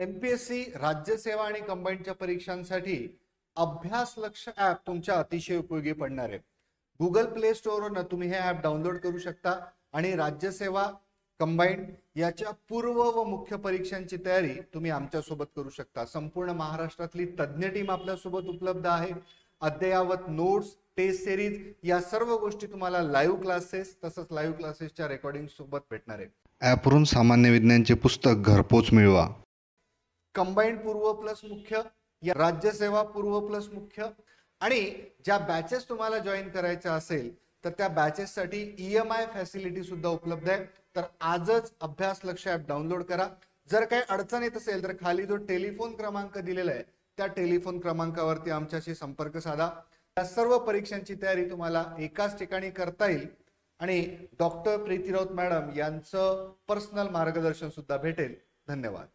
MPSC राज्यसेवा आणि कंबाईनच्या परीक्षांसाठी अभ्यास लक्ष ऍप तुमच्या अतिशय उपयोगी पडणार आहे. गुगल प्ले स्टोअरवरून तुम्ही हे ऍप डाउनलोड करू शकता आणि राज्यसेवा कंबाईन याच्या पूर्व व मुख्य परीक्षांची तयारी तुम्ही आमच्या सोबत करू शकता. संपूर्ण महाराष्ट्रातली तज्ञ टीम आपल्या सोबत उपलब्ध आहे. अद्ययावत नोट्स, टेस्ट सिरीज या सर्व गोष्टी तुम्हाला लाईव्ह क्लासेस तसंच लाईव्ह क्लासेसच्या रेकॉर्डिंग सोबत भेटणार आहे. ॲपवरून सामान्य विज्ञानचे पुस्तक घरपोच मिळवा. कंबाईन पूर्व प्लस मुख्य, या राज्यसेवा पूर्व प्लस मुख्य आणि ज्या बॅचेस तुम्हाला जॉईन करायच्या असेल तर त्या बॅचेससाठी EMI फॅसिलिटी सुद्धा उपलब्ध आहे. तर आजच अभ्यास लक्ष ऍप डाउनलोड करा. जर काही अडचण येत असेल तर खाली जो टेलिफोन क्रमांक दिलेला आहे त्या टेलिफोन क्रमांकावरती आमच्याशी संपर्क साधा. या सर्व परीक्षांची तयारी तुम्हाला एकाच ठिकाणी करता येईल आणि डॉक्टर प्रीती राऊत मॅडम यांचं पर्सनल मार्गदर्शन सुद्धा भेटेल. धन्यवाद.